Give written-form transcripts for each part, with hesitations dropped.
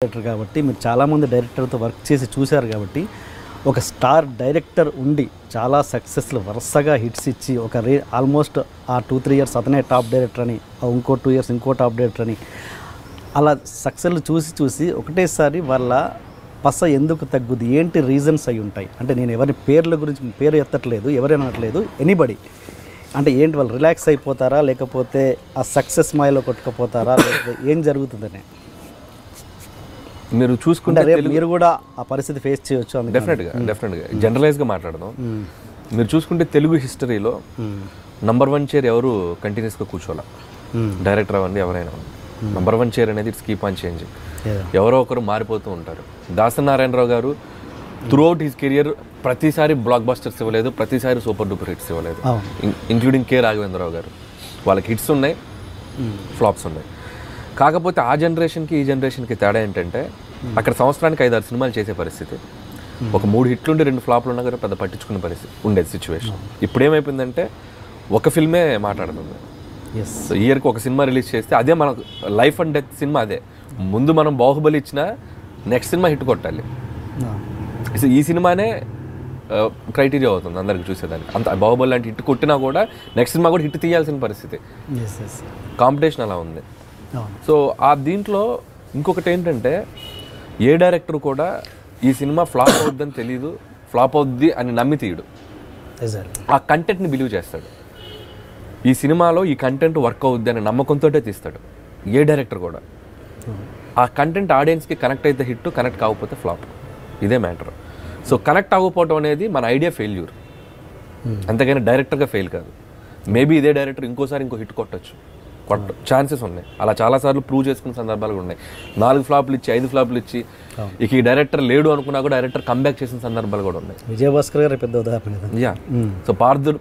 director కాబట్టి మీరు చాలామంది డైరెక్టర్తో వర్క్ చేసి చూశారు కాబట్టి ఒక స్టార్ డైరెక్టర్ ఉండి చాలా సక్సెస్లు వరుసగా హిట్స్ ఇచ్చి ఒక ఆల్మోస్ట్ ఆ 2-3 ఇయర్స్ అతనే టాప్ డైరెక్టర్ అని ఇంకో 2 ఇయర్స్ ఇంకో టాప్ డైరెక్టర్ అని అలా సక్సెస్లు చూసి ఒకటేసారి వాళ్ళ పస ఎందుకు తగ్గుద్ది ఏంటి రీజన్స్ అయి ఉంటాయి అంటే నేను ఎవరి పేర్ల గురించి పేరు ఎత్తట్లేదు ఎవరైనా అనట్లేదు ఎనీబడి అంటే ఏంటి వాళ్ళు రిలాక్స్ అయిపోతారా లేకపోతే ఆ సక్సెస్ మాయలో కొట్టుకుపోతారా లేకపోతే ఏం జరుగుతుందని మీరు చూసుకుంటే మీరు కూడా ఆ పరిస్థితి ఫేస్ చేయొచ్చు డెఫినెట్గా జనరలైజ్గా మాట్లాడదాం మీరు చూసుకుంటే తెలుగు హిస్టరీలో నంబర్ 1 చైర్ ఎవరు కంటిన్యూస్గా కూర్చోాల డైరెక్టర్ అవ్వండి ఎవరైనా నంబర్ 1 చైర్ అనేది ఇట్స్ కీప్ ఆన్ చేంజింగ్ ఎవరో ఒకరు మారిపోతూ ఉంటారు దాసరి నారాయణరావు గారు త్రూఅవుట్ హిస్ కెరియర్ ప్రతిసారి బ్లాక్ బస్టర్స్ ఇవ్వలేదు ప్రతిసారి సూపర్ డూపర్ హిట్స్ ఇవ్వలేదు ఇంక్లూడింగ్ కె రాఘవేంద్రరావు గారు వాళ్ళకి హిట్స్ ఉన్నాయి ఫ్లాప్స్ ఉన్నాయి కాకపోతే ఆ జనరేషన్కి ఈ జనరేషన్కి తేడా ఏంటంటే అక్కడ సంవత్సరానికి 5-6 సినిమాలు చేసే పరిస్థితి ఒక 3 హిట్లు ఉండి 2 ఫ్లాప్లు ఉన్నా కూడా పెద్ద పట్టించుకునే పరిస్థితి ఉండేది సిచ్యువేషన్ ఇప్పుడు ఏమైపోయిందంటే ఒక ఫిల్మే మాట్లాడుతుంది సో ఇయర్కి ఒక సినిమా రిలీజ్ చేస్తే అదే మన లైఫ్ అండ్ డెత్ సినిమా అదే ముందు మనం బాహుబలి ఇచ్చినా నెక్స్ట్ సినిమా హిట్ కొట్టాలి ఈ సినిమానే క్రైటీరియా అవుతుంది అందరికి చూసేదానికి అంత బాహుబలి లాంటి హిట్ కొట్టినా కూడా నెక్స్ట్ సినిమా కూడా హిట్ తీయాల్సిన పరిస్థితి కాంపిటీషన్ అలా ఉంది సో ఆ దీంట్లో ఇంకొకటి ఏంటంటే ఏ డైరెక్టర్ కూడా ఈ సినిమా ఫ్లాప్ అవుద్దని తెలీదు ఫ్లాప్ అవుద్ది అని నమ్మి తీయడు ఆ కంటెంట్ని బిలీవ్ చేస్తాడు ఈ సినిమాలో ఈ కంటెంట్ వర్క్ అవుద్ది అనే నమ్మకంతో తీస్తాడు ఏ డైరెక్టర్ కూడా ఆ కంటెంట్ ఆడియన్స్కి కనెక్ట్ అయితే హిట్ కనెక్ట్ కాకపోతే ఫ్లాప్ ఇదే మ్యాటర్ సో కనెక్ట్ అవ్వకపోవడం అనేది మన ఐడియా ఫెయిల్యూర్ అంతేగాని డైరెక్టర్గా ఫెయిల్ కాదు మేబీ ఇదే డైరెక్టర్ ఇంకోసారి ఇంకో హిట్ కొట్టచ్చు ఛాన్సెస్ ఉన్నాయి అలా చాలాసార్లు ప్రూవ్ చేసుకున్న సందర్భాలు కూడా ఉన్నాయి 4 ఫ్లాప్లు ఇచ్చి 5 ఫ్లాప్లు ఇచ్చి ఇక ఈ డైరెక్టర్ లేడు అనుకున్నా కూడా డైరెక్టర్ కంబ్యాక్ చేసిన సందర్భాలు కూడా ఉన్నాయి విజయభాస్కర్ గారు పెద్ద ఉదాహరణ యా సో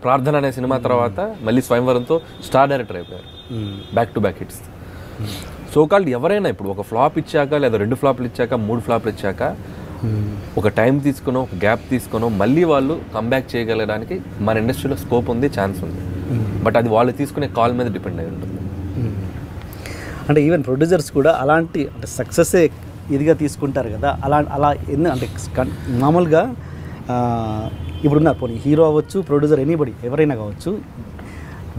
ప్రార్థన అనే సినిమా తర్వాత మళ్ళీ స్వయంవరంతో స్టార్ డైరెక్టర్ అయిపోయారు back to back hits so called ఎవరైనా ఇప్పుడు ఒక ఫ్లాప్ ఇచ్చాక లేదా 2 ఫ్లాప్లు ఇచ్చాక 3 ఫ్లాప్లు ఇచ్చాక ఒక టైం తీసుకునో ఒక గ్యాప్ తీసుకునో మళ్ళీ వాళ్ళు కంబ్యాక్ చేయగలడానికి మన ఇండస్ట్రీలో స్కోప్ ఉంది ఛాన్స్ ఉంది బట్ అది వాళ్ళు తీసుకునే కాల్ మీద డిపెండ్ అయి ఉంటుంది అంటే ఈవెన్ ప్రొడ్యూసర్స్ కూడా అలాంటి అంటే సక్సెస్సే ఇదిగా తీసుకుంటారు కదా అలా ఎన్ని అంటే మామూలుగా ఇప్పుడున్నారు పోనీ హీరో అవ్వచ్చు ప్రొడ్యూసర్ ఎనీబడి ఎవరైనా కావచ్చు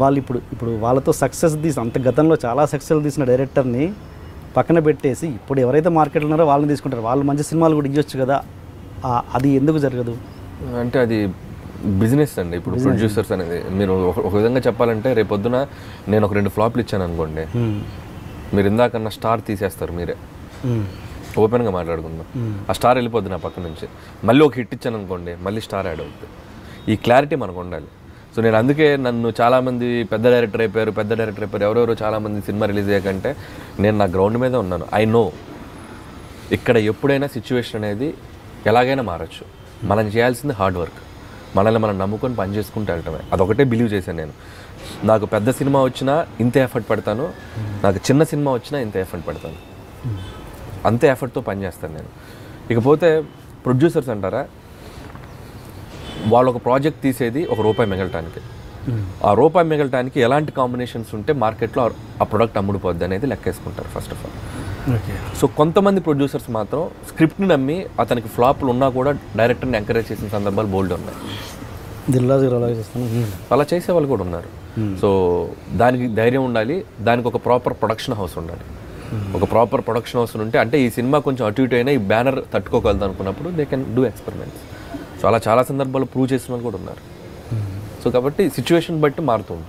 వాళ్ళు ఇప్పుడు వాళ్ళతో సక్సెస్ అంత గతంలో చాలా సక్సెస్ తీసిన డైరెక్టర్ని పక్కన పెట్టేసి ఇప్పుడు ఎవరైతే మార్కెట్లో ఉన్నారో వాళ్ళని తీసుకుంటారు వాళ్ళు మంచి సినిమాలు కూడా ఇవ్వచ్చు కదా అది ఎందుకు జరగదు అంటే అది బిజినెస్ అండి ఇప్పుడు ప్రొడ్యూసర్స్ అనేది మీరు ఒక విధంగా చెప్పాలంటే రేపొద్దున నేను ఒక 2 ఫ్లాప్లు ఇచ్చాను అనుకోండి మీరు ఇందాకన్నా స్టార్ తీసేస్తారు మీరే ఓపెన్గా మాట్లాడుకుందాం ఆ స్టార్ వెళ్ళిపోద్ది నా పక్క నుంచి మళ్ళీ ఒక హిట్ ఇచ్చాను అనుకోండి మళ్ళీ స్టార్ యాడ్ అవుతుంది ఈ క్లారిటీ మనకు ఉండాలి సో నేను అందుకే నన్ను చాలామంది పెద్ద డైరెక్టర్ అయిపోయారు ఎవరెవరో చాలామంది సినిమా రిలీజ్ అయ్యాకంటే నేను నా గ్రౌండ్ మీదే ఉన్నాను ఐ నో ఇక్కడ ఎప్పుడైనా సిచ్యువేషన్ అనేది ఎలాగైనా మారచ్చు మనం చేయాల్సింది హార్డ్ వర్క్ మనల్ని మనం నమ్ముకొని పని చేసుకుంటూ వెళ్ళటమే అదొకటే బిలీవ్ చేశాను నేను నాకు పెద్ద సినిమా వచ్చినా ఇంతే ఎఫర్ట్ పెడతాను నాకు చిన్న సినిమా వచ్చినా ఇంత ఎఫర్ట్ పెడతాను అంతే ఎఫర్ట్తో పని చేస్తాను నేను ఇకపోతే ప్రొడ్యూసర్స్ అంటారా వాళ్ళు ఒక ప్రాజెక్ట్ తీసేది ₹1 మిగలటానికి ఆ రూపాయి మిగలటానికి ఎలాంటి కాంబినేషన్స్ ఉంటే మార్కెట్లో ఆ ప్రొడక్ట్ అమ్ముడుపోద్ది అనేది లెక్కేసుకుంటారు ఫస్ట్ ఆఫ్ ఆల్ సో కొంతమంది ప్రొడ్యూసర్స్ మాత్రం స్క్రిప్ట్ని నమ్మి అతనికి ఫ్లాప్లు ఉన్నా కూడా డైరెక్టర్ని ఎంకరేజ్ చేసిన సందర్భాలు బోల్డ్ ఉన్నాయి అలా చేసే వాళ్ళు కూడా ఉన్నారు సో దానికి ధైర్యం ఉండాలి దానికి ఒక ప్రాపర్ ప్రొడక్షన్ హౌస్ ఉండాలి ఒక ప్రాపర్ ప్రొడక్షన్ హౌస్ ఉంటే అంటే ఈ సినిమా కొంచెం అటు ఇటు అయినా ఈ బ్యానర్ తట్టుకోగలదు అనుకున్నప్పుడు they can do experiments so అలా చాలా సందర్భాలు ప్రూవ్ చేసిన వాళ్ళు కూడా ఉన్నారు సో కాబట్టి సిచ్యువేషన్ బట్టి మారుతూ ఉంటుంది